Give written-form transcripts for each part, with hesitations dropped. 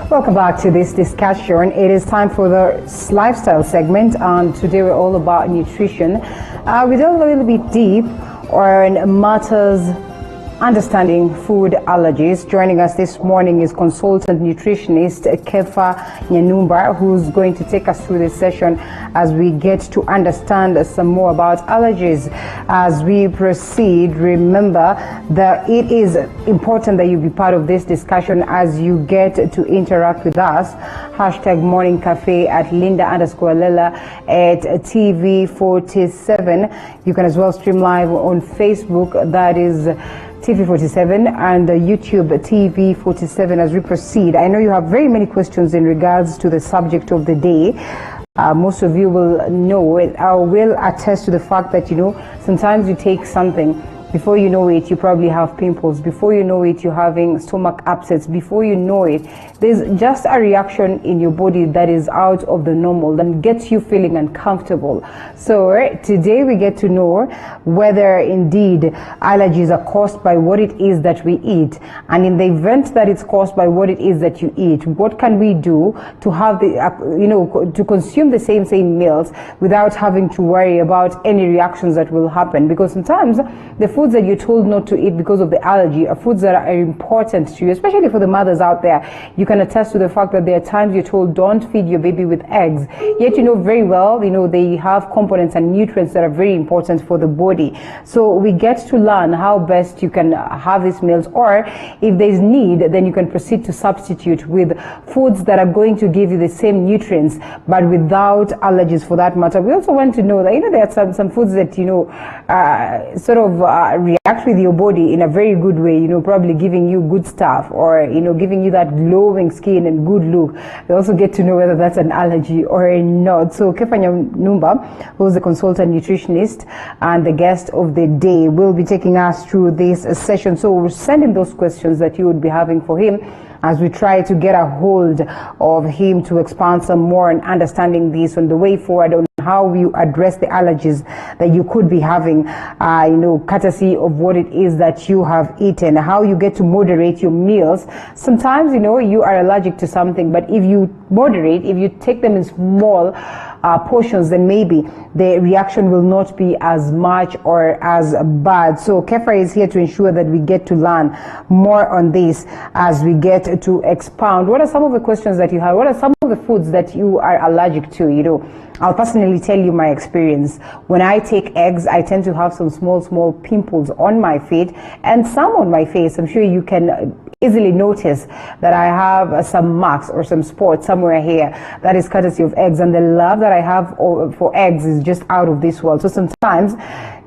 Welcome back to this discussion. It is time for the lifestyle segment, and today we're all about nutrition. We delve a little bit deep on matters understanding food allergies. Joining us this morning is consultant nutritionist Kefa Nyanumba, who's going to take us through this session as we get to understand some more about allergies. As we proceed, remember that it is important that you be part of this discussion as you get to interact with us. Hashtag Morning Cafe at Linda_Lela at TV47. You can as well stream live on Facebook, that is TV47, and YouTube TV47 as we proceed. I know you have very many questions in regards to the subject of the day. Most of you will know it. I will attest to the fact that, sometimes you take something, before you know it, you probably have pimples. Before you know it, you're having stomach upsets. Before you know it, there's just a reaction in your body that is out of the normal, that gets you feeling uncomfortable. So today we get to know whether indeed allergies are caused by what it is that we eat. And in the event that it's caused by what it is that you eat, what can we do to have the, to consume the same meals without having to worry about any reactions that will happen? Because sometimes the foods that you're told not to eat because of the allergy are foods that are important to you, especially for the mothers out there. You can attest to the fact that there are times you're told don't feed your baby with eggs, yet you know very well, they have components and nutrients that are very important for the body. So we get to learn how best you can have these meals, or if there's need, then you can proceed to substitute with foods that are going to give you the same nutrients but without allergies for that matter. We also want to know that there are some foods that react with your body in a very good way, probably giving you good stuff, or giving you that glowing skin and good look. We also get to know whether that's an allergy or not. So Kefa Nyanumba, who's the consultant nutritionist and the guest of the day, will be taking us through this session. So we're sending those questions that you would be having for him as we try to get a hold of him to expand some more on understanding this on the way forward, on how you address the allergies that you could be having, courtesy of what it is that you have eaten, how you get to moderate your meals. Sometimes, you are allergic to something, but if you moderate, if you take them in small portions, then maybe the reaction will not be as much or as bad. So Kefa is here to ensure that we get to learn more on this as we get to expound. What are some of the questions that you have? What are some of the foods that you are allergic to? I'll personally tell you my experience. When I take eggs, I tend to have some small pimples on my feet and some on my face. I'm sure you can easily notice that I have some marks or some spots somewhere here. That is courtesy of eggs, and the love that I have for eggs is just out of this world. So sometimes,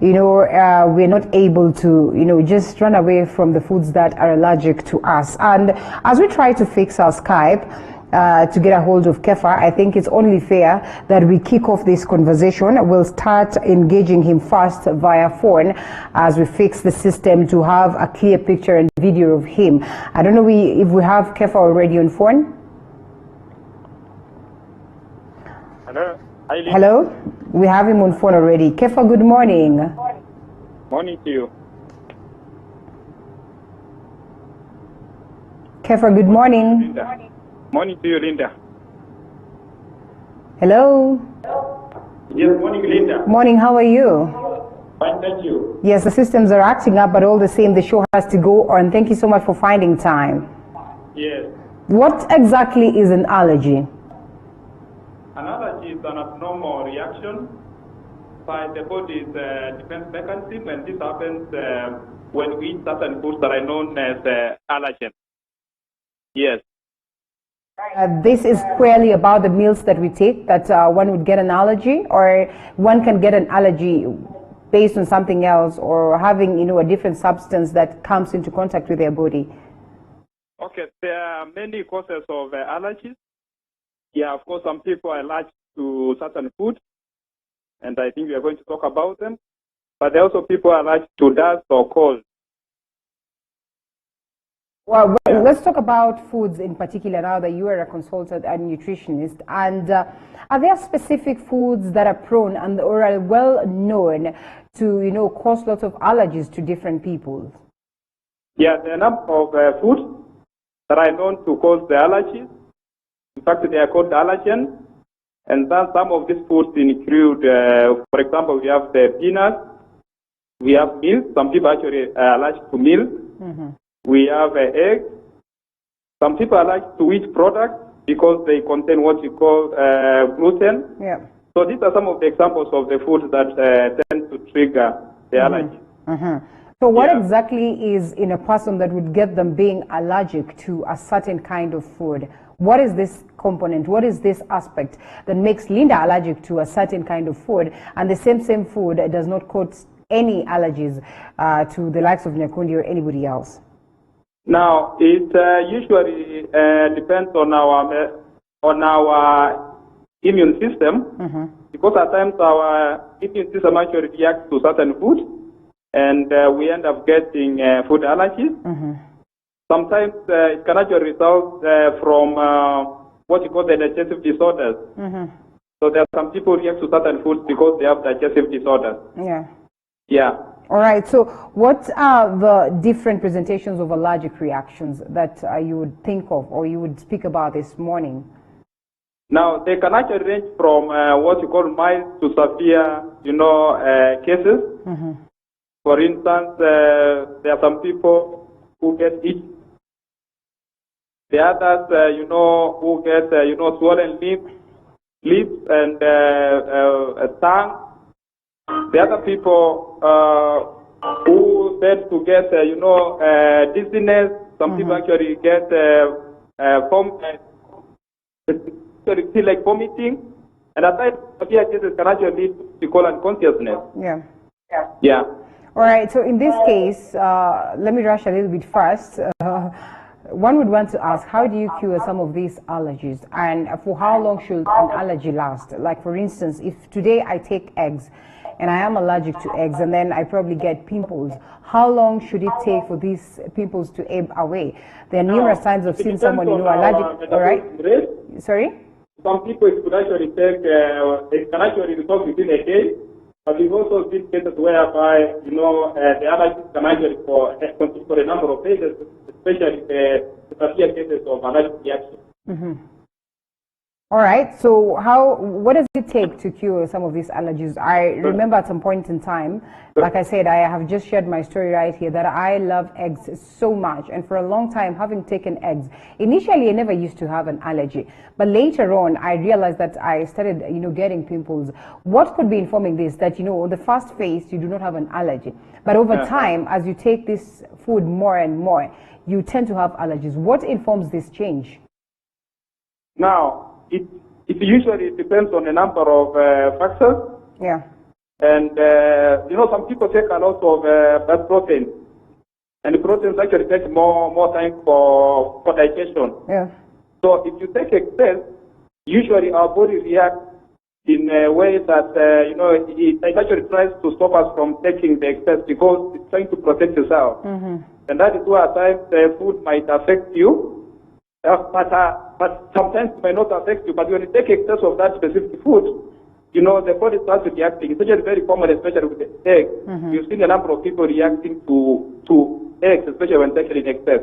we're not able to, just run away from the foods that are allergic to us. And as we try to fix our Skype, to get a hold of Kefa, I think it's only fair that we kick off this conversation. We'll start engaging him first via phone as we fix the system to have a clear picture and video of him. I don't know if we have Kefa already on phone. Hello. Hello. We have him on phone already. Kefa, good morning. Morning to you. Kefa, good morning. Linda. Morning to you, Linda. Hello. Yes, morning, Linda. Morning, how are you? Fine, thank you. Yes, the systems are acting up, but all the same, the show has to go on. Thank you so much for finding time. Yes. What exactly is an allergy? An allergy is an abnormal reaction by the body's defense mechanism, and this happens when we eat certain foods that are known as allergens. Yes. This is squarely about the meals that we take, that one would get an allergy, or one can get an allergy based on something else, or having a different substance that comes into contact with their body. Okay, there are many causes of allergies. Yeah, of course, some people are allergic to certain foods, and I think we are going to talk about them. But there are also people are allergic to dust or cold. Well, let's talk about foods in particular now that you are a consultant and nutritionist. And are there specific foods that are prone and or are well known to, cause lots of allergies to different people? Yeah, there are a number of foods that are known to cause the allergies. In fact, they are called allergens. And then some of these foods include, for example, we have the peanuts, we have milk. Some people actually are allergic to milk. We have eggs. Some people are allergic to wheat products because they contain what you call gluten. Yeah. So these are some of the examples of the foods that tend to trigger the allergy. So what exactly is in a person that would get them being allergic to a certain kind of food? What is this component? What is this aspect that makes Linda allergic to a certain kind of food, and the same food does not cause any allergies to the likes of Nyakundi or anybody else? Now, it usually depends on our immune system, because at times our immune system actually reacts to certain food, and we end up getting food allergies. Sometimes it can actually result from what you call the digestive disorders. So there are some people who react to certain foods because they have digestive disorders. Yeah. All right. So what are the different presentations of allergic reactions that you would think of or you would speak about this morning? Now, they can actually range from what you call mild to severe, cases. For instance, there are some people who get itch. The others, who get, swollen lips and tongue. The other people who tend to get, dizziness. Some people actually get feel like vomiting. And aside severe cases can actually lead to call unconsciousness. Yeah. All right. So in this case, let me rush a little bit first. One would want to ask, how do you cure some of these allergies, and for how long should an allergy last? Like, for instance, if today I take eggs and I am allergic to eggs and then I probably get pimples, how long should it take for these pimples to ebb away? There are numerous times I've seen someone allergic. All right. Sorry? Some people it could actually take, it can actually resolve within a day. But we've also seen cases whereby, the allergies can actually continue for a number of days, especially the severe cases of allergic reaction. All right. So what does it take to cure some of these allergies? I remember at some point in time, like I said, I have just shared my story right here that I love eggs so much. And for a long time, having taken eggs, initially I never used to have an allergy. But later on, I realized that I started, getting pimples. What could be informing this? That, on the first phase, you do not have an allergy. But over time, as you take this food more and more, you tend to have allergies. What informs this change? Now, it usually depends on a number of factors. Yeah. And, some people take a lot of bad protein. And the proteins actually take more time for digestion. Yeah. So if you take excess, usually our body reacts in a way that, it actually tries to stop us from taking the excess because it's trying to protect yourself. And that is why at times the food might affect you. But sometimes it may not affect you. But when you take excess of that specific food, the body starts reacting. It's actually very common, especially with the eggs. You've seen a number of people reacting to eggs, especially when taken in excess.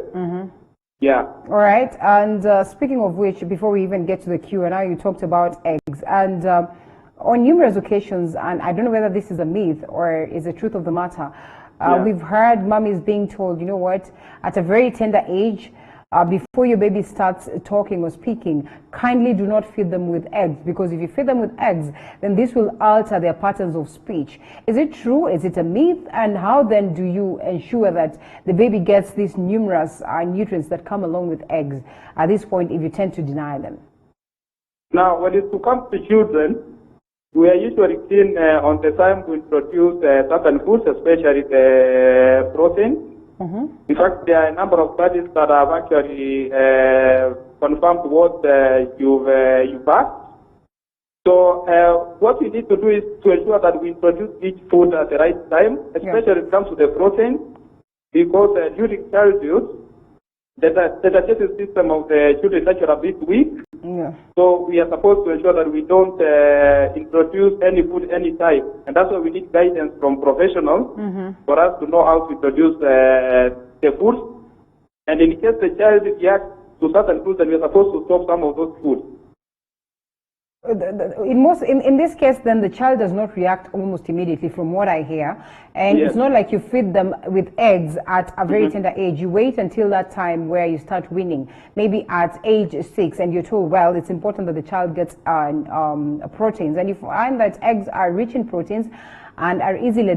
Yeah. All right. And speaking of which, before we even get to the Q&A, you talked about eggs. And on numerous occasions, and I don't know whether this is a myth or is the truth of the matter, we've heard mummies being told, at a very tender age, before your baby starts talking or speaking, kindly do not feed them with eggs, because if you feed them with eggs, then this will alter their patterns of speech. Is it true? Is it a myth? And how then do you ensure that the baby gets these numerous nutrients that come along with eggs at this point if you tend to deny them? Now, when it comes to children, we are usually keen on the time to introduce certain foods, especially the protein. In fact, there are a number of studies that have actually confirmed what you've asked. So what we need to do is to ensure that we introduce each food at the right time, especially when it comes to the protein, because during childhood, the digestive system of the children is actually a bit weak. So we are supposed to ensure that we don't introduce any food anytime. And that's why we need guidance from professionals for us to know how to introduce the food. And in case the child reacts to certain foods, and we're supposed to stop some of those foods. In this case, then the child does not react almost immediately, from what I hear, and Yes. it's not like you feed them with eggs at a very tender age. You wait until that time where you start weaning, maybe at age 6, and you're told, well, it's important that the child gets proteins, and you find that eggs are rich in proteins and are easily,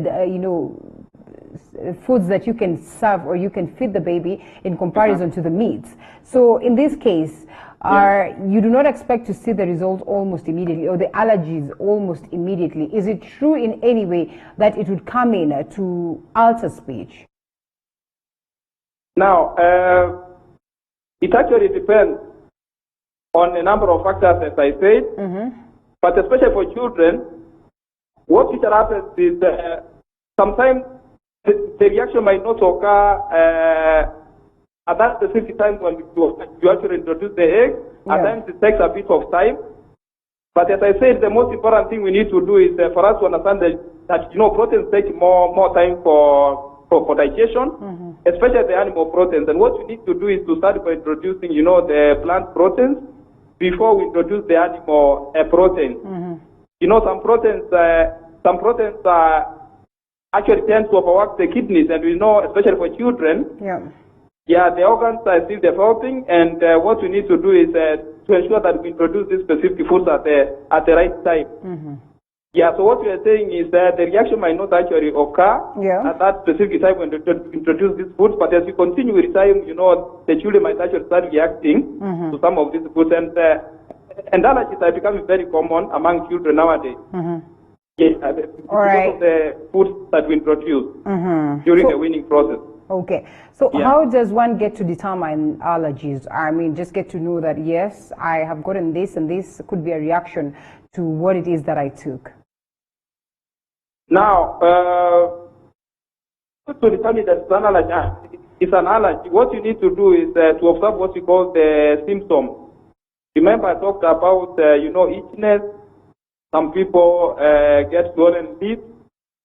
foods that you can serve or you can feed the baby in comparison to the meats. So in this case, you do not expect to see the result almost immediately, or the allergies almost immediately. Is it true in any way that it would come in to alter speech? Now, it actually depends on a number of factors, as I said, but especially for children, what usually happens is sometimes the reaction might not occur at that specific time when you actually introduce the egg. At times it takes a bit of time. But as I said, the most important thing we need to do is for us to understand that proteins take more time for digestion, especially the animal proteins. And what we need to do is to start by introducing, the plant proteins before we introduce the animal protein. Some proteins actually tend to overwork the kidneys, and we know, especially for children, the organs are still developing, and what we need to do is to ensure that we introduce these specific foods at the right time. So what we are saying is that the reaction might not actually occur at that specific time when we introduce these foods, but as we continue with time, the children might actually start reacting to some of these foods, and allergies are becoming very common among children nowadays. Because of the foods that we introduce during the weaning process. Okay, so how does one get to determine allergies? I mean, just get to know that, yes, I have gotten this, and this could be a reaction to what it is that I took. Now, to determine that it's an allergy, what you need to do is to observe what we call the symptoms. Remember, I talked about, itchiness. Some people get swollen lips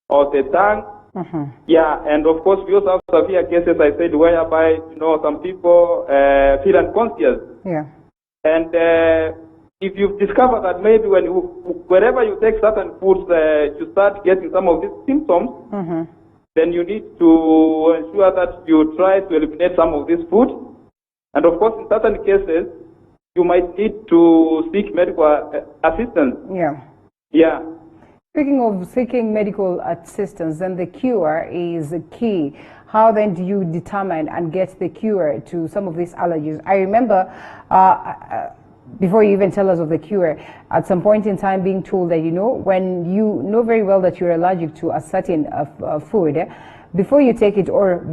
or the tongue. And of course, we also have severe cases, I said, whereby, some people feel unconscious. And if you've discovered that maybe wherever you take certain foods, you start getting some of these symptoms, then you need to ensure that you try to eliminate some of these foods. And of course, in certain cases, you might need to seek medical assistance. Speaking of seeking medical assistance, then the cure is key. How then do you determine and get the cure to some of these allergies? I remember, before you even tell us of the cure, at some point in time being told that, when you know very well that you're allergic to a certain food, before you take it, or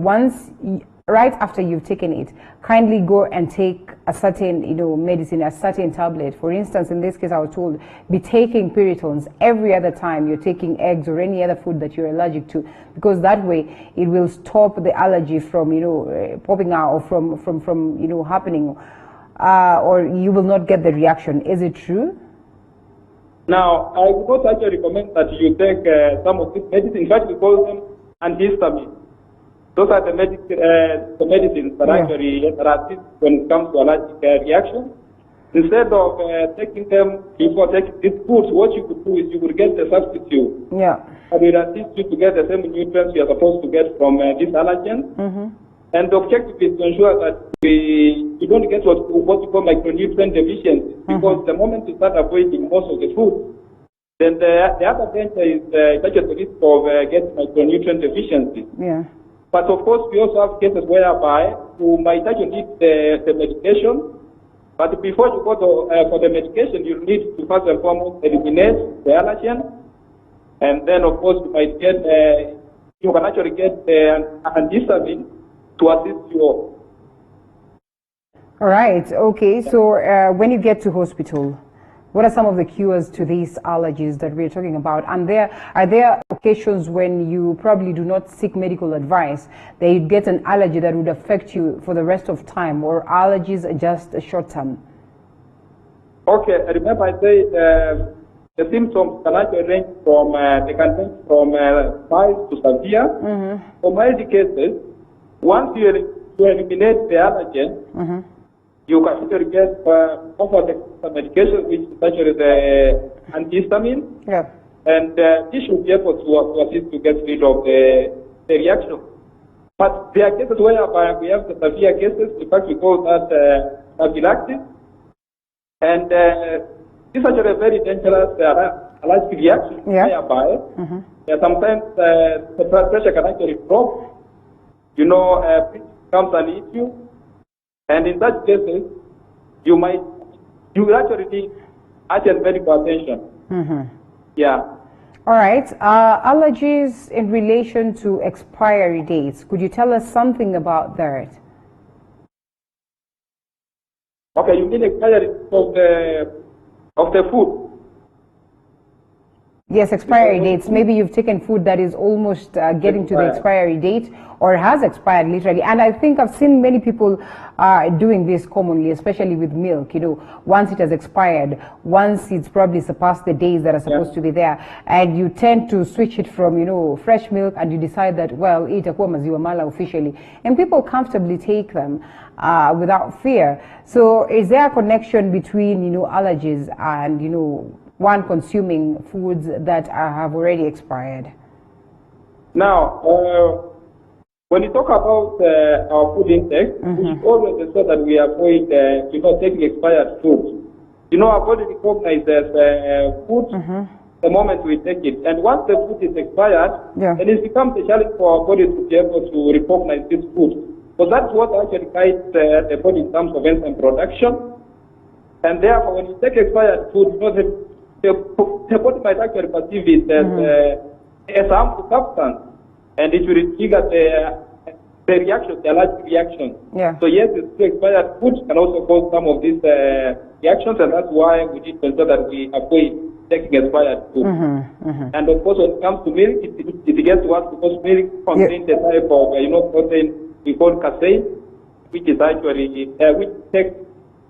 right after you've taken it, kindly go and take a certain, medicine, a certain tablet. For instance, in this case, I was told, be taking Pyritons every other time you're taking eggs or any other food that you're allergic to, because that way it will stop the allergy from, popping out, or from happening, or you will not get the reaction. Is it true? Now, I would not actually recommend that you take some of these medicines. In fact, we call them antihistamines. Those are the medicines that actually assist when it comes to allergic reaction. Instead of taking them before taking these foods, what you could do is you would get the substitute. That will assist you to get the same nutrients you are supposed to get from these allergens. And the objective is to ensure that you don't get what we call micronutrient deficiency. Because the moment you start avoiding most of the food, then the other danger is such as the risk of getting micronutrient deficiency. But of course, we also have cases whereby you might actually need the medication. But before you go for the medication, you need to first and foremost eliminate the allergen. And then, of course, you can actually get the antihistamine to assist you. All right. Okay. So when you get to hospital, what are some of the cures to these allergies that we're talking about? And are there occasions when you probably do not seek medical advice, that you get an allergy that would affect you for the rest of time, or allergies are just short term? Okay, remember I said the symptoms can actually range from mild to severe. For mild cases, once you eliminate the allergen, you can actually get offered some medication which is actually the antihistamine. Yeah. And this should be able to assist to get rid of the reaction. But there are cases whereby we have the severe cases, in fact we call that anaphylaxis. And this is actually a very dangerous allergic reaction, whereby sometimes the blood pressure can actually drop, it becomes an issue. And in such cases, you will actually need urgent medical attention. Yeah. All right. Allergies in relation to expiry dates. Could you tell us something about that? Okay, you mean expiry of the food? Yes, expiry dates. Maybe you've taken food that is almost getting to the expiry date or has expired literally. And I think I've seen many people doing this commonly, especially with milk. Once it has expired, once it's probably surpassed the days that are supposed to be there, and you tend to switch it from, fresh milk, and you decide that, well, itakuwa maziwa mala officially. And people comfortably take them without fear. So is there a connection between, allergies and, one consuming foods that have already expired? Now, when you talk about our food intake, we should always ensure that we avoid, taking expired food. Our body recognizes food the moment we take it. And once the food is expired, then it becomes a challenge for our body to be able to recognize this food. So that's what actually guides the body in terms of enzyme production. And therefore, when you take expired food, the body might actually perceive it as a harmful substance, and it will trigger the reaction, the allergic reaction. Yeah. So yes, expired food can also cause some of these reactions, and that's why we need to ensure that we avoid taking expired food. And of course, when it comes to milk, it gets worse because milk contains a type of protein we call casein, which is actually which takes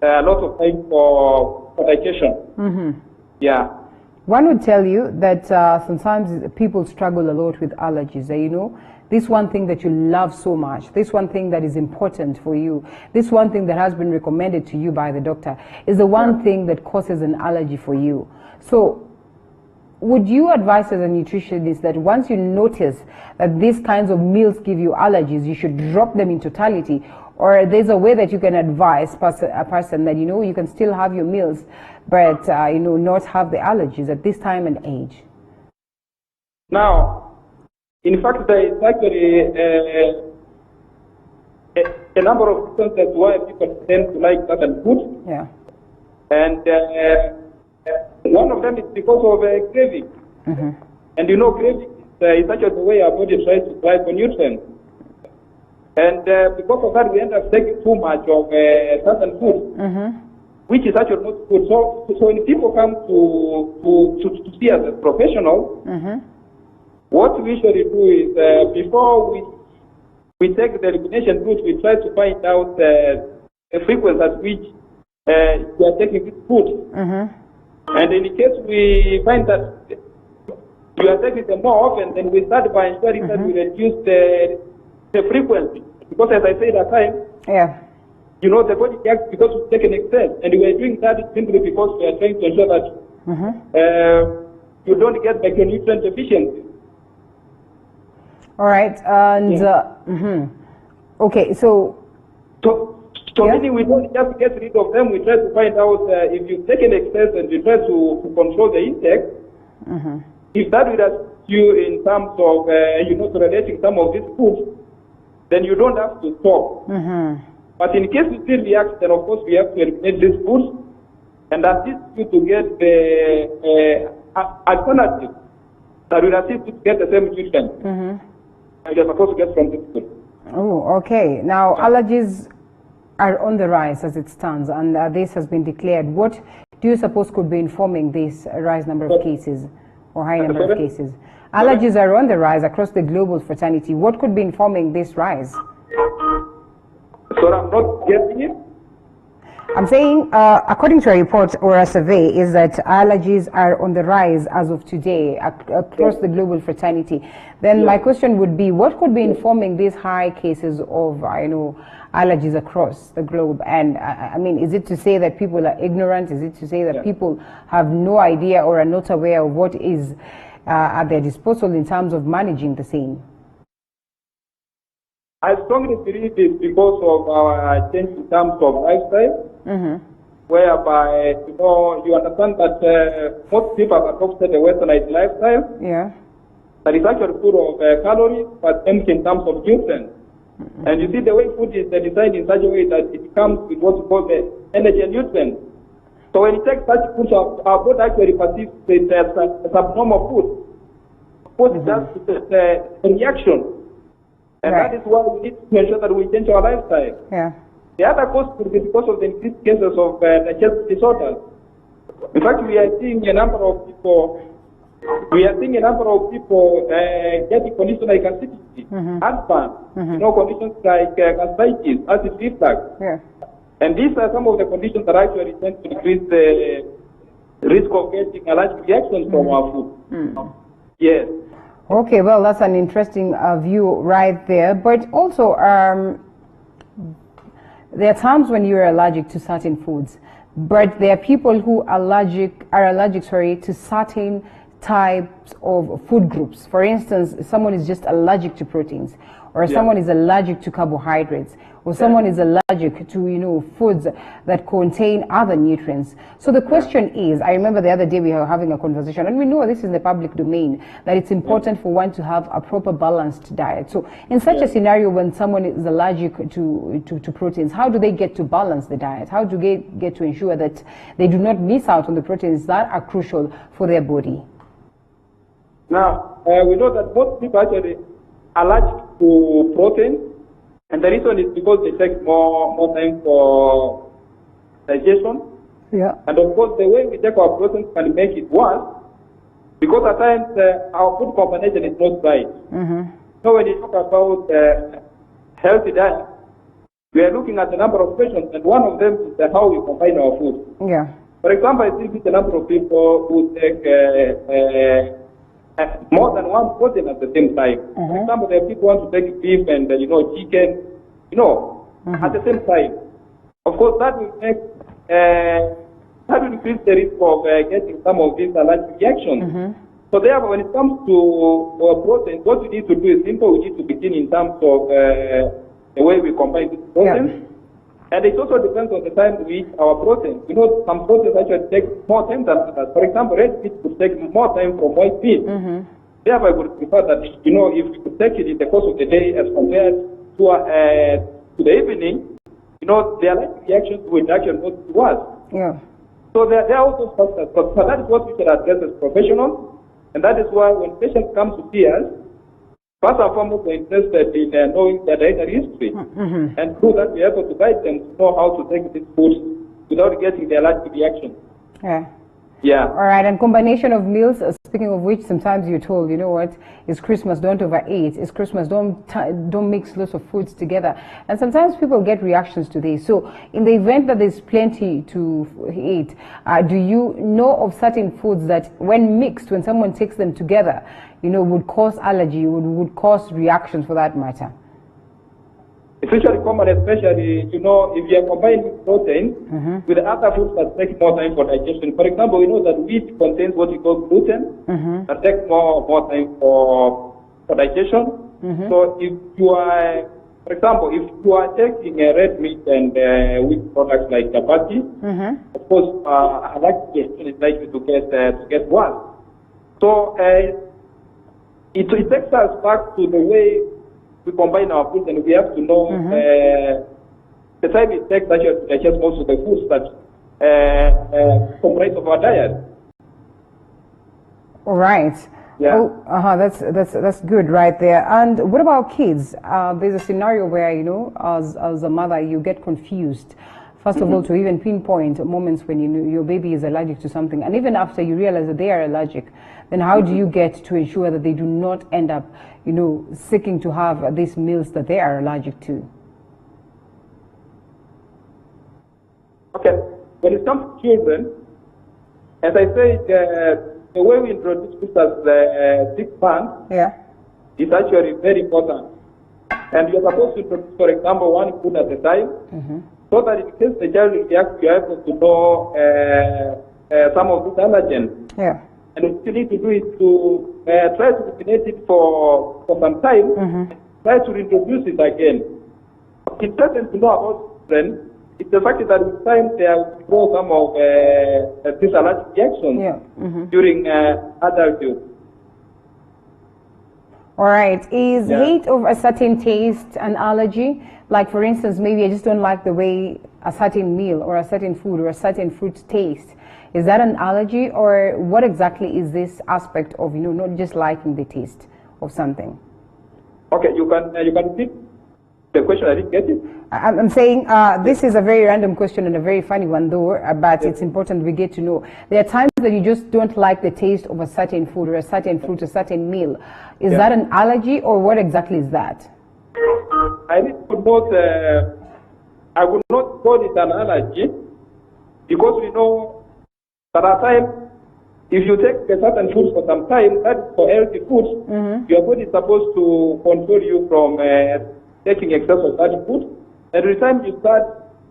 a lot of time for digestion. Yeah. One would tell you that sometimes people struggle a lot with allergies. This one thing that you love so much, this one thing that is important for you, this one thing that has been recommended to you by the doctor is the one thing that causes an allergy for you. So would you advise as a nutritionist that once you notice that these kinds of meals give you allergies, you should drop them in totality? Or there's a way that you can advise a person that, you can still have your meals, but, not have the allergies at this time and age? Now, in fact, there is actually a number of reasons why people tend to like certain food. Yeah. And one of them is because of craving. And craving is such a way our body tries to thrive for nutrients. And because of that, we end up taking too much of certain food, which is actually not good. So when people come to see us as professionals, what we usually do is before we take the elimination route, we try to find out the frequency at which we are taking this food. And in case we find that we are taking them more often, then we start by ensuring that we reduce the frequency. Because as I said at times, the body reacts because we take an excess, and we are doing that simply because we are trying to ensure that you don't get micronutrient deficiency. All right, and okay, so meaning we don't just get rid of them, we try to find out if you take an excess and you try to control the intake, if that will assist you in terms of tolerating some of these foods, then you don't have to stop. But in case you still react, then of course we have to eliminate these foods and assist you to get the alternative that will assist you to get the same nutrients you're supposed to get from this food. Oh, okay. Now, allergies are on the rise as it stands, and this has been declared. What do you suppose could be informing this rise number of cases or high number of cases? Allergies are on the rise across the global fraternity. What could be informing this rise? So I'm not getting it. I'm saying, according to a report or a survey, is that allergies are on the rise as of today across the global fraternity. Then my question would be, what could be informing these high cases of, allergies across the globe? And I mean, is it to say that people are ignorant? Is it to say that people have no idea or are not aware of what is at their disposal in terms of managing the same? I strongly believe it's because of our change in terms of lifestyle, whereby, you understand that most people have adopted a westernized lifestyle. Yeah. That is actually full of calories, but empty in terms of nutrients. And you see the way food is designed in such a way that it comes with what we call the energy and nutrients. So when you take such foods, our body actually perceives it as abnormal food. Of course, that's a reaction. And that is why we need to ensure that we change our lifestyle. Yeah. The other cause could be because of the increased cases of digestive disorders. In fact, we are seeing a number of people getting conditions like acidity, heartburn, conditions like gastritis, acid reflux. Yeah. And these are some of the conditions that actually tend to increase the risk of getting allergic reactions from our food. Yes. Okay, well, that's an interesting view right there. But also, there are times when you're allergic to certain foods, but there are people who are allergic to certain types of food groups. For instance, someone is just allergic to proteins, or someone is allergic to carbohydrates, or someone is allergic to foods that contain other nutrients. So the question is, I remember the other day we were having a conversation, and we know this is in the public domain, that it's important for one to have a proper balanced diet. So in such a scenario, when someone is allergic to proteins, how do they get to balance the diet? How do they get to ensure that they do not miss out on the proteins that are crucial for their body? Now, we know that most people actually are allergic to protein, and the reason is because they take more time for digestion. Yeah. And of course, the way we take our proteins can make it worse, because at times our food combination is not right. So when you talk about healthy diet, we are looking at a number of questions, and one of them is how we combine our food. Yeah. For example, I see a number of people who take more than one protein at the same time. For example, there are people who want to take beef and chicken, at the same time. Of course, that will make that will increase the risk of getting some of these allergic reactions. So therefore, when it comes to protein, what we need to do is simple. We need to begin in terms of the way we combine these proteins. And it also depends on the time we eat our protein. Some proteins actually take more time than others. For example, red meat could take more time from white meat. Therefore, I would prefer that, if we could take it in the course of the day as compared to the evening, the allergic reactions will actually not be worse. Yeah. So there are also factors. So that is what we should address as professionals. And that is why when patients come to see us, first and foremost, we're interested in knowing their dietary history, and through that we're able to guide them to know how to take these foods without getting the allergic reaction. Yeah. Yeah. All right, and combination of meals, speaking of which, sometimes you're told, it's Christmas, don't overeat. It's Christmas, don't mix lots of foods together. And sometimes people get reactions to this. So in the event that there's plenty to eat, do you know of certain foods that when mixed, when someone takes them together, would cause allergy, would cause reactions for that matter? It's usually common, especially, if you are combining protein with other foods that take more time for digestion. For example, we know that wheat contains what we call gluten, that takes more time for digestion. So if you are, for example, if you are taking red meat and wheat products like chapati, of course, allergic reaction is likely to get worse. So it takes us back to the way we combine our foods, and we have to know the time it takes actually to digest also the foods that comprise of our diet. All right. Yeah. That's good right there. And what about kids? There's a scenario where as a mother you get confused. First of all, to even pinpoint moments when your baby is allergic to something, and even after you realize that they are allergic, then how do you get to ensure that they do not end up, seeking to have these meals that they are allergic to? Okay, when it comes to children, as I said, the way we introduce food as 6 months Yeah. is actually very important. And you're supposed to introduce, for example, one food at a time, so that in case the child reacts, you're able to know some of these allergens. Yeah. And what you need to do is to try to eliminate it for some time, try to introduce it again. It's important to know about children. It's the fact that with time they will grow some of these allergic reactions during adulthood. All right. Is Yeah. hate of a certain taste an allergy? Like, for instance, maybe I just don't like the way a certain meal or a certain food or a certain fruit tastes. Is that an allergy, or what exactly is this aspect of, not just liking the taste of something? Okay, you can repeat the question. I didn't get it. I'm saying this is a very random question and a very funny one, though, but it's important we get to know. There are times that you just don't like the taste of a certain food or a certain fruit, a certain meal. Is that an allergy, or what exactly is that? I would not call it an allergy, because we know that at times, if you take a certain food for some time, that is for healthy food, your body is supposed to control you from taking excess of that food. And every time you start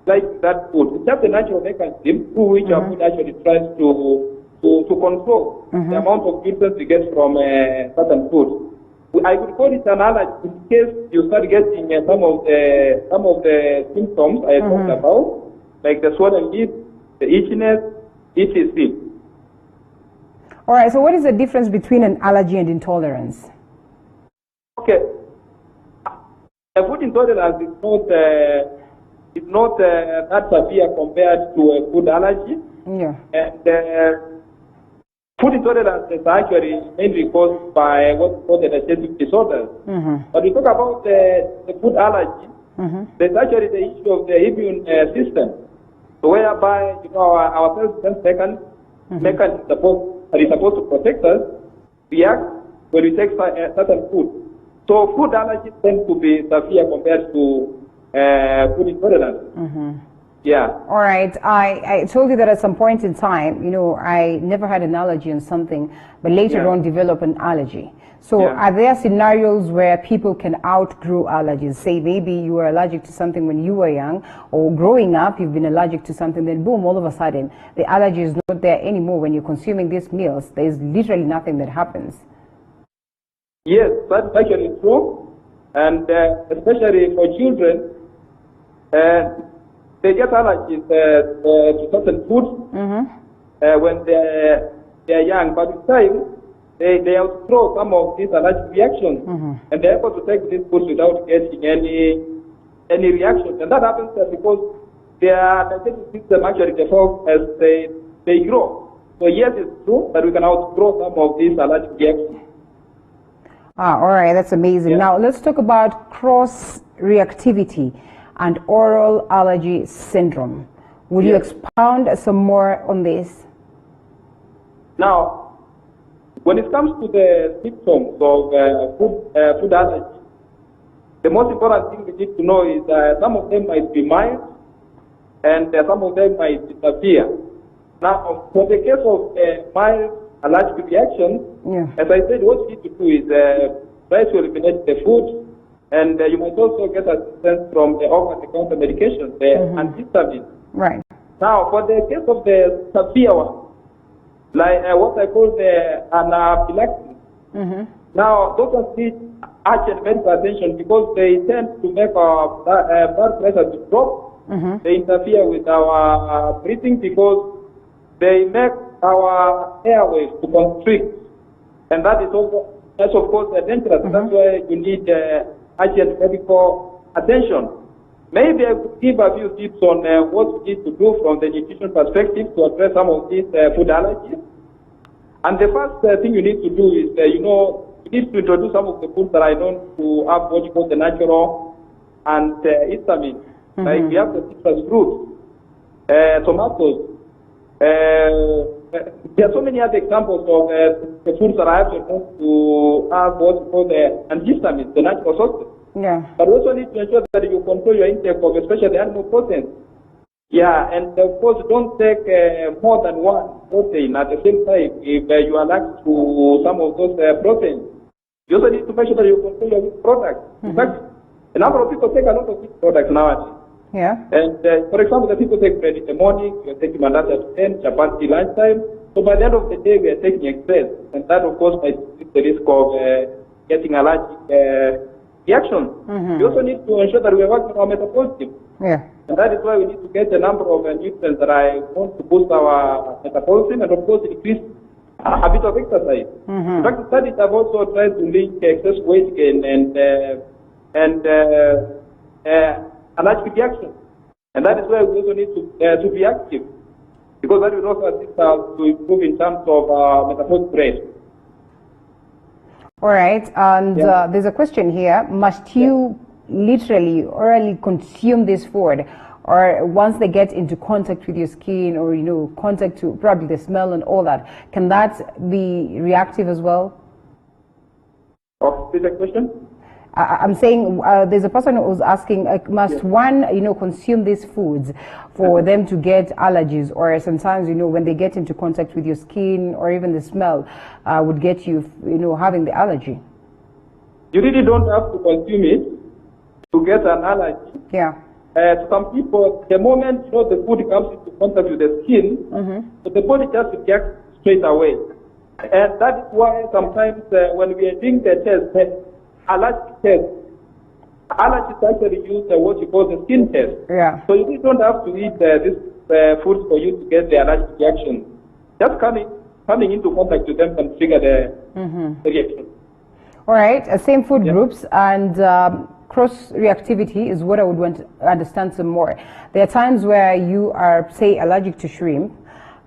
liking that food, it's just a natural mechanism through which your food actually tries to control the amount of nutrients you get from certain food. I would call it an allergy in case you start getting some of the symptoms I talked about, like the swollen lips, the itchiness, etc. All right, so what is the difference between an allergy and intolerance? Okay. A food intolerance is not that severe compared to a food allergy. Yeah. And food intolerance is actually mainly caused by what's called the digestive disorders. But we talk about the food allergy, there's actually the issue of the immune system, whereby our self-defense mechanism is supposed to protect us, react when we take certain food. So food allergies tend to be severe compared to food intolerance. Yeah. All right. I told you that at some point in time, I never had an allergy on something, but later on developed an allergy. So are there scenarios where people can outgrow allergies? Say maybe you were allergic to something when you were young, or growing up you've been allergic to something, then boom, all of a sudden the allergy is not there anymore. When you're consuming these meals, there's literally nothing that happens. Yes, that's actually true. And especially for children, they get allergies to certain foods when they're young, but with time they outgrow some of these allergic reactions, and they're able to take these foods without getting any reactions. And that happens because their digestive system actually develops as they grow. So yes, it's true that we can outgrow some of these allergic reactions. All right, that's amazing. Now let's talk about cross-reactivity and oral allergy syndrome. Would you expound some more on this? Now, when it comes to the symptoms of food allergy, the most important thing we need to know is that some of them might be mild and some of them might be severe. Now, for the case of mild allergic reaction, as I said, what you need to do is try to eliminate the food, and you might also get assistance from the over-the-counter medication, the antihistamine. Right. Now, for the case of the severe one, like what I call the anaphylaxis, now those are need urgent medical attention because they tend to make our blood pressure to drop. They interfere with our breathing because they make our airways to constrict, and that's of course dangerous. That's why you need urgent medical attention. Maybe I could give a few tips on what we need to do from the nutrition perspective to address some of these food allergies. And the first thing you need to do is, you need to introduce some of the foods that I know to have what you call the natural and histamine. Like we have the citrus fruits, tomatoes. There are so many other examples of the foods that I have to have what we call the antihistamines, the natural sources. Yeah. But also need to ensure that you control your intake of especially animal proteins. Yeah, and of course, don't take more than one protein at the same time if you are allergic to some of those proteins. You also need to make sure that you control your wheat products. In fact, a number of people take a lot of wheat products nowadays. Yeah. And for example, the people take bread in the morning, you're taking mandazi at 10, chapati lunchtime. So by the end of the day, we are taking excess. And that, of course, might increase the risk of getting allergic reactions. We also need to ensure that we are working on our metabolism. Yeah. And that is why we need to get a number of nutrients that are going to boost our metabolism and, of course, increase a bit of exercise. In fact, studies have also tried to link excess weight gain and allergic reaction. And that is why we also need to be active, because that will also assist us to improve in terms of metabolic rate. All right. And there's a question here. Must you literally orally consume this food, or once they get into contact with your skin, or contact to probably the smell and all that, can that be reactive as well? Is that a question? I'm saying there's a person who was asking, must one consume these foods for them to get allergies, or sometimes when they get into contact with your skin or even the smell would get you having the allergy? You really don't have to consume it to get an allergy. Yeah. Some people, the moment the food comes into contact with the skin, so the body just reacts straight away. And that is why sometimes when we are doing the test, allergic test, allergists actually use what you call the skin test. Yeah. So you really don't have to eat this food for you to get the allergic reaction. Just coming into contact with them can trigger the reaction. All right. Same food groups and cross-reactivity is what I would want to understand some more. There are times where you are, say, allergic to shrimp.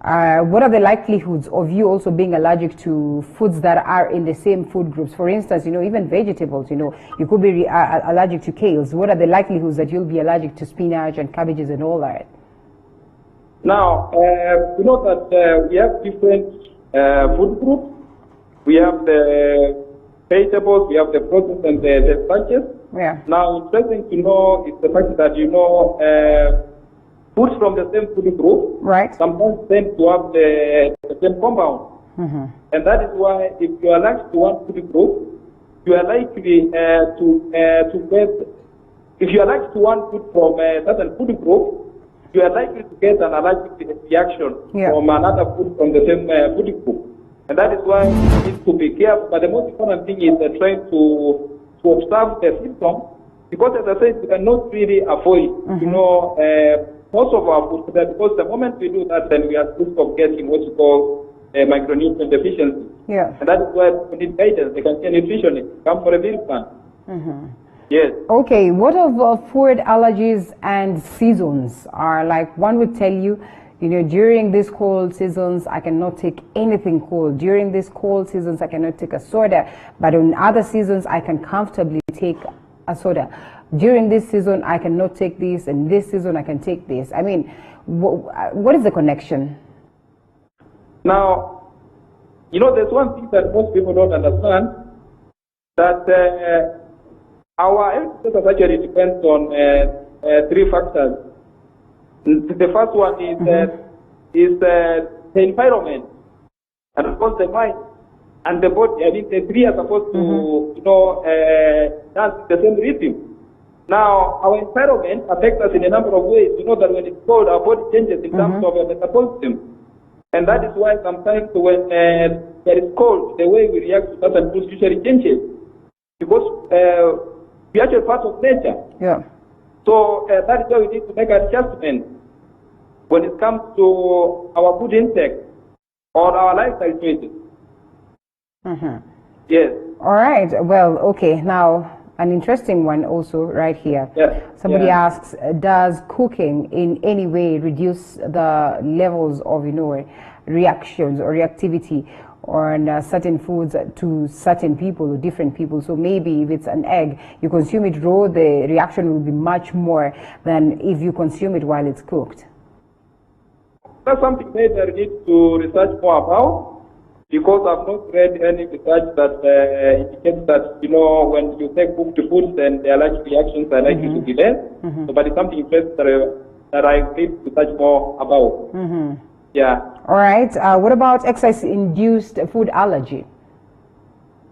What are the likelihoods of you also being allergic to foods that are in the same food groups? For instance, even vegetables, you could be allergic to kales. What are the likelihoods that you'll be allergic to spinach and cabbages and all that? Now, you know that we have different food groups. We have the vegetables, we have the proteins and the starches. Yeah. Now, interesting to know is the fact that, foods from the same food group sometimes tend to have the same compound. And that is why if you are allergic to one food group, you are likely to get, if you are allergic to one food from a certain food group, you are likely to get an allergic reaction from another food from the same food group. And that is why you need to be careful. But the most important thing is trying to observe the symptoms, because as I said, we cannot really avoid, most of our food, because the moment we do that, then we are at risk of getting what you call micronutrient deficiency. Yeah. And that is why we need guidance. They can see a nutritionist, come for a meal plan. Yes. Okay, what of food allergies and seasons are like? One would tell you, during these cold seasons, I cannot take anything cold. During these cold seasons, I cannot take a soda. But in other seasons, I can comfortably take a soda. During this season, I cannot take this, and this season, I can take this. I mean, what is the connection? Now, there's one thing that most people don't understand, that our health status actually depends on three factors. The first one is the environment, and of course the mind and the body. I mean, the three are supposed to, dance the same rhythm. Now, our environment affects us in a number of ways. You know that when it's cold, our body changes in terms of metabolism, and that is why sometimes when there is cold, the way we react to certain foods usually changes, because we are actually part of nature. Yeah. So that is why we need to make adjustments when it comes to our food intake or our lifestyle choices. Yes. All right. Well, okay. Now, an interesting one also right here. Yes. Somebody asks, does cooking in any way reduce the levels of, reactions or reactivity on certain foods to certain people or different people? So maybe if it's an egg, you consume it raw, the reaction will be much more than if you consume it while it's cooked. That's something maybe I need to research more about, because I've not read any research that indicates that, when you take cooked food, then the allergic reactions are likely to be less. So, but it's something interesting that that I need to touch more about. Yeah. All right. What about exercise-induced food allergy?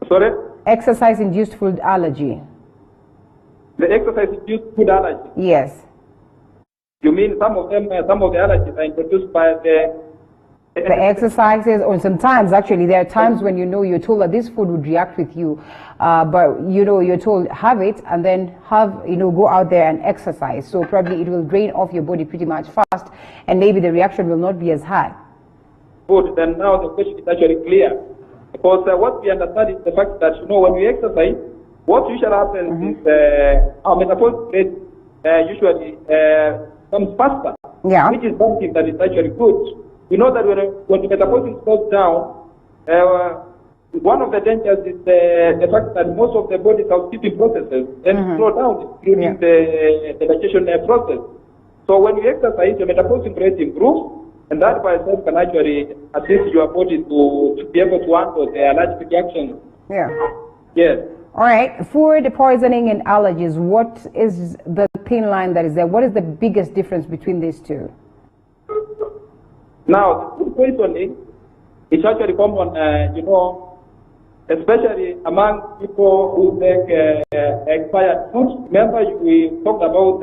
Sorry? Exercise-induced food allergy. The exercise-induced food allergy. Yes. You mean some of the allergies are introduced by the exercises, or sometimes actually there are times when you're told that this food would react with you, but you're told have it and then go out there and exercise. So probably it will drain off your body pretty much fast, and maybe the reaction will not be as high. Good. Then now the question is actually clear, because what we understand is the fact that when we exercise, what usually happens is our metabolic rate usually comes faster. Yeah. Which is something that is actually good. We know that when the metabolism slows down, one of the dangers is the fact that most of the body's housekeeping processes then slow down, including the digestion process. So when you exercise, your metabolism rate improves, and that by itself can actually assist your body to be able to handle the allergic reactions. Yeah. Yes. All right. Food poisoning and allergies, what is the thin line that is there? What is the biggest difference between these two? Now, food poisoning is actually common, especially among people who take expired food. Remember, we talked about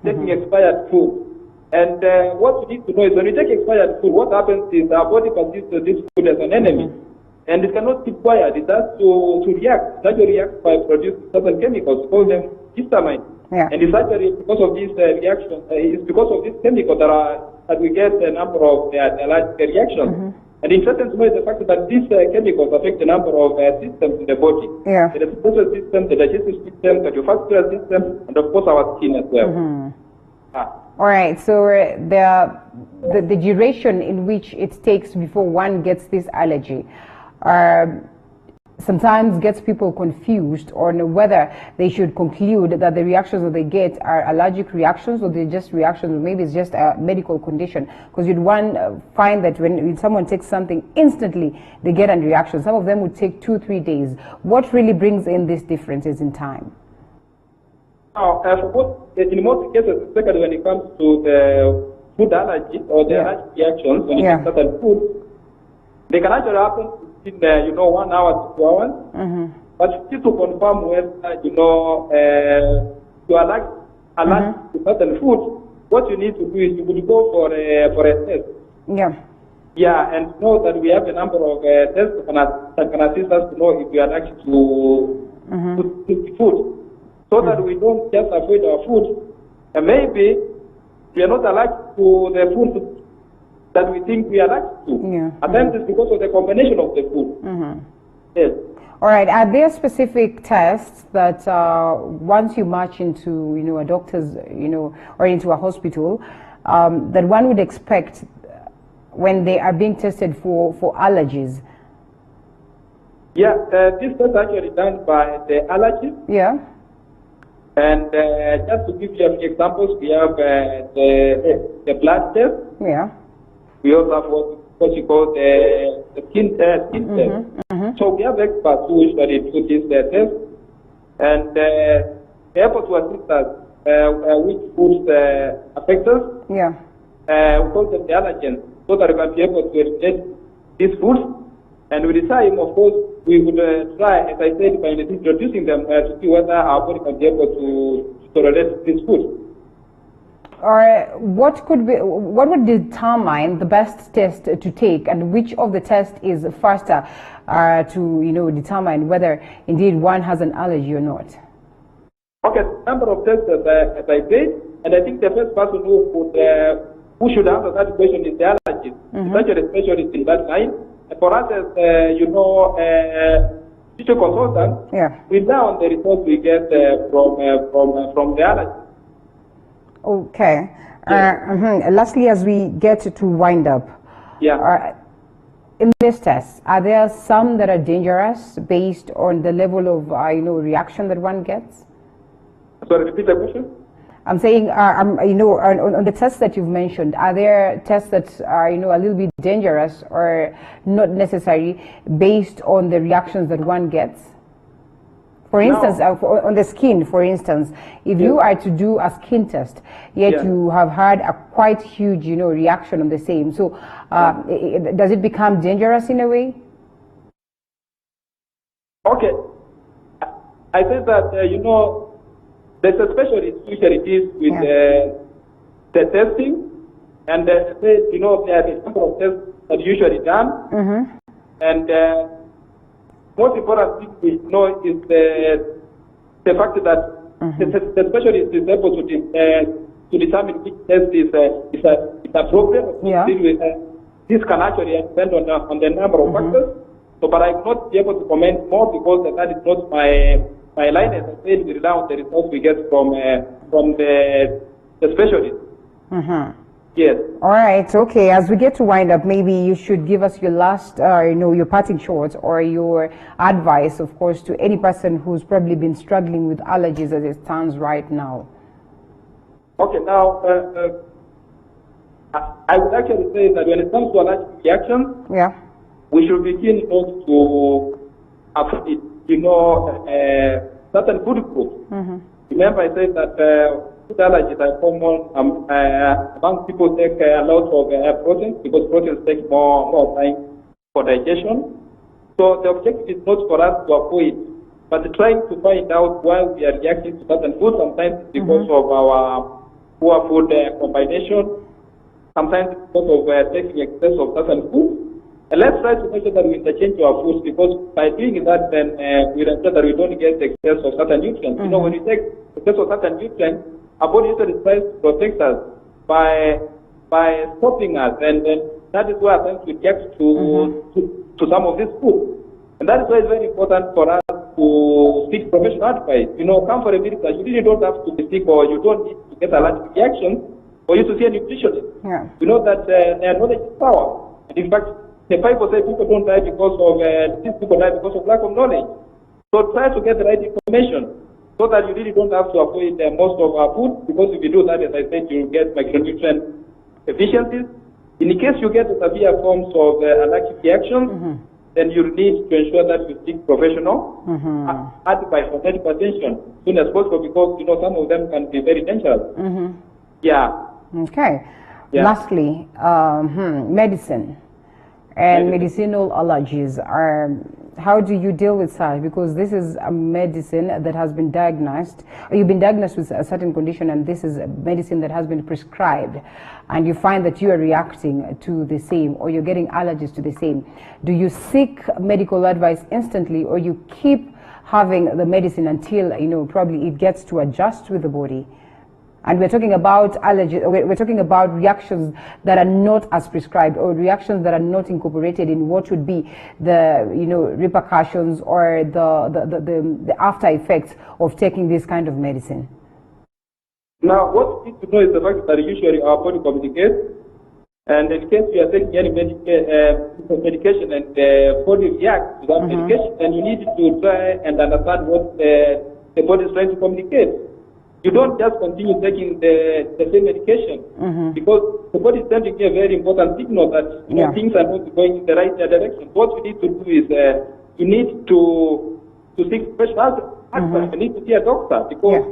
taking expired food. And what we need to know is when we take expired food, what happens is our body perceives this food as an enemy. And it cannot keep quiet. It has to react. It actually reacts by producing certain chemicals, call them histamine. Yeah. And it's actually because of this reaction, it's because of this chemical that we get a number of allergic reactions. And interesting to know is the fact that these chemicals affect a number of systems in the body. Yeah. The respiratory system, the digestive system, the cardiovascular system, and of course our skin as well. All right. So the duration in which it takes before one gets this allergy sometimes gets people confused on whether they should conclude that the reactions that they get are allergic reactions or they're just reactions, or maybe it's just a medical condition. Because you'd find that when someone takes something, instantly they get a reaction. Some of them would take 2-3 days. What really brings in these differences in time? Now, in most cases, especially when it comes to the food allergy or the allergic reactions, when it comes to certain food, they can actually happen in 1 hour to 2 hours. But still to confirm whether you are allergic to certain food, what you need to do is you would go for a test. Yeah. Yeah, and know that we have a number of tests that can assist us to know if we are allergic to food, so that we don't just avoid our food. And maybe we are not allergic to the food that we think we are allergic to. Yeah. And then it's because of the combination of the food. Yes. All right. Are there specific tests that once you march into a doctor's or into a hospital that one would expect when they are being tested for allergies? Yeah, this test actually done by the allergist. Yeah. And just to give you a few examples, we have the blood test. Yeah. We also have what you call the skin test. So we have experts who usually do this test, and they're able to assist us which foods affect us. Yeah. We call them the allergens, so that we can be able to eliminate these foods. And with the time, of course, we would try, as I said, by introducing them to see whether our body can be able to tolerate this food. Or what would determine the best test to take, and which of the tests is faster to determine whether indeed one has an allergy or not? Okay, number of tests as I said, and I think the first person who should answer that question is the allergist. It's actually a specialist in that line. And for us as teacher consultants, we rely on the results we get from the allergist. Okay. Lastly, as we get to wind up, in this test, are there some that are dangerous based on the level of reaction that one gets? Sorry, repeat the question. I'm saying, on the tests that you've mentioned, are there tests that are a little bit dangerous or not necessary based on the reactions that one gets For instance, on the skin, for instance, if you are to do a skin test, yet you have had a quite huge, reaction on the same. So, does it become dangerous in a way? Okay. I said that, there's a specialist usually deals with the testing, and there are a number of tests that are usually done, and most important thing we know is the fact that the specialist is able to determine which test is appropriate. This can actually depend on the number of factors. So, but I will not be able to comment more because that is not my line. As I said, we rely on the results we get from the specialist. Yes. All right. Okay. As we get to wind up, maybe you should give us your last, your parting shots or your advice, of course, to any person who's probably been struggling with allergies as it stands right now. Okay. Now, I would actually say that when it comes to allergic reactions, we should begin not to avoid, certain food groups. Remember, I said that. Food allergies are common among people take a lot of proteins because proteins take more time for digestion. So the objective is not for us to avoid, but trying to find out why we are reacting to certain food. Sometimes it's because of our poor food combination. Sometimes it's because of taking excess of certain food. And let's try to make sure that we interchange our foods, because by doing that, then we ensure that we don't get excess of certain nutrients. When you take excess of certain nutrients, our body usually tries to protect us by stopping us, and that is why we react to some of this food. And that is why it's very important for us to seek professional advice. Come for a visit. You really don't have to be sick, or you don't need to get allergic reactions for you to see a nutritionist. You know that knowledge is power. And in fact, the Bible says people don't die because of disease, people die because of lack of knowledge. So try to get the right information, so that you really don't have to avoid most of our food, because if you do that, as I said, you get micronutrient deficiencies. In case you get severe forms of allergic reactions, then you need to ensure that you seek professional advice for medical attention as soon as possible, because some of them can be very dangerous. Okay. Lastly, medicine and medicinal allergies are. How do you deal with such? Because this is a medicine that has been diagnosed, or you've been diagnosed with a certain condition, and this is a medicine that has been prescribed, and you find that you are reacting to the same, or you're getting allergies to the same. Do you seek medical advice instantly, or you keep having the medicine until, probably it gets to adjust with the body? And we're talking about allergies, we're talking about reactions that are not as prescribed, or reactions that are not incorporated in what would be the, repercussions or the after effects of taking this kind of medicine. Now, what we need to know is the fact that usually our body communicates, and in case we are taking any medication and the body reacts to that medication, then you need to try and understand what the body is trying to communicate. You don't just continue taking the same medication, because the body is sending you a very important signal that things are not going in the right direction. What you need to do is you need to seek special advice. You need to see a doctor, because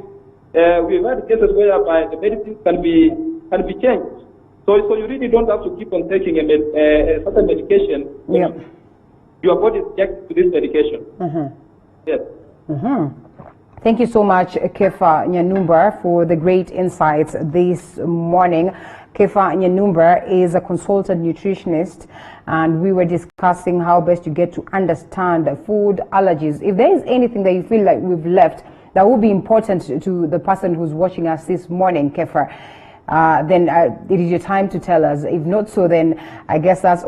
we've had cases whereby the medicines can be changed. So you really don't have to keep on taking a certain medication. Your body is reacting to this medication. Yes. Thank you so much, Kefa Nyanumba, for the great insights this morning. Kefa Nyanumba is a consultant nutritionist, and we were discussing how best you get to understand food allergies. If there is anything that you feel like we've left that would be important to the person who's watching us this morning, Kefa, then it is your time to tell us. If not so, then I guess that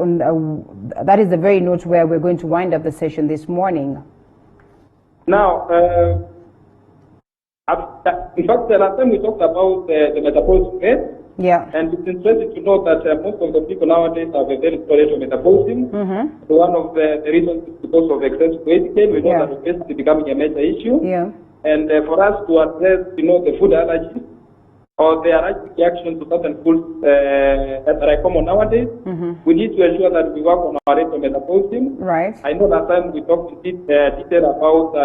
is the very note where we're going to wind up the session this morning. Now, in fact, the last time we talked about the metabolism rate, and it's interesting to know that most of the people nowadays have a very slow rate of metabolism. So one of the reasons is because of excessive weight gain. We know that obesity is becoming a major issue. And for us to address, the food allergies or the allergic reaction to certain foods that are common nowadays, we need to ensure that we work on our rate of metabolism. Right. I know last time we talked in detail about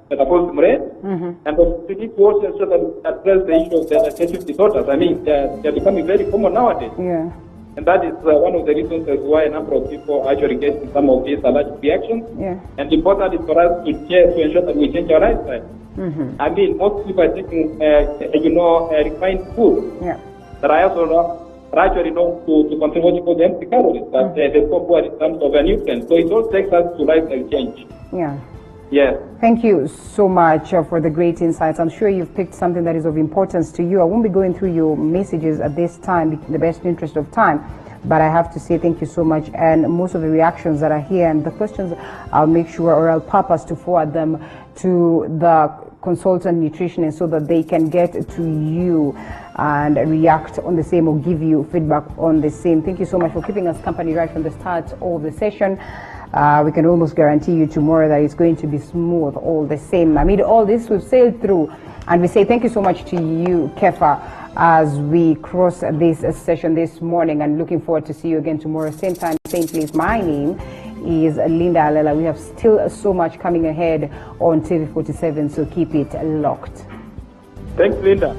metabolism rate, and we need to also ensure that we address the issue of the digestive disorders. I mean, they're becoming very common nowadays. Yeah. And that is one of the reasons as why a number of people actually get some of these allergic reactions. Yeah. And important is for us to ensure that we change our lifestyle. I mean, most people are taking, refined food Yeah. that I also are actually not to consume what you call the empty calories, but the so poor in terms of nutrients. So it all takes us to lifestyle change. Yeah. Yes. Thank you so much for the great insights. I'm sure you've picked something that is of importance to you. I won't be going through your messages at this time, in the best interest of time, but I have to say thank you so much. And most of the reactions that are here and the questions, I'll make sure, or I'll purpose to forward them to the consultant nutritionist so that they can get to you and react on the same or give you feedback on the same. Thank you so much for keeping us company right from the start of the session. We can almost guarantee you tomorrow that it's going to be smooth all the same. Amid all this, we've sailed through, and we say thank you so much to you, Kefa, as we cross this session this morning, and looking forward to see you again tomorrow, same time, same place. My name is Linda Alela. We have still so much coming ahead on TV47, so keep it locked. Thanks, Linda.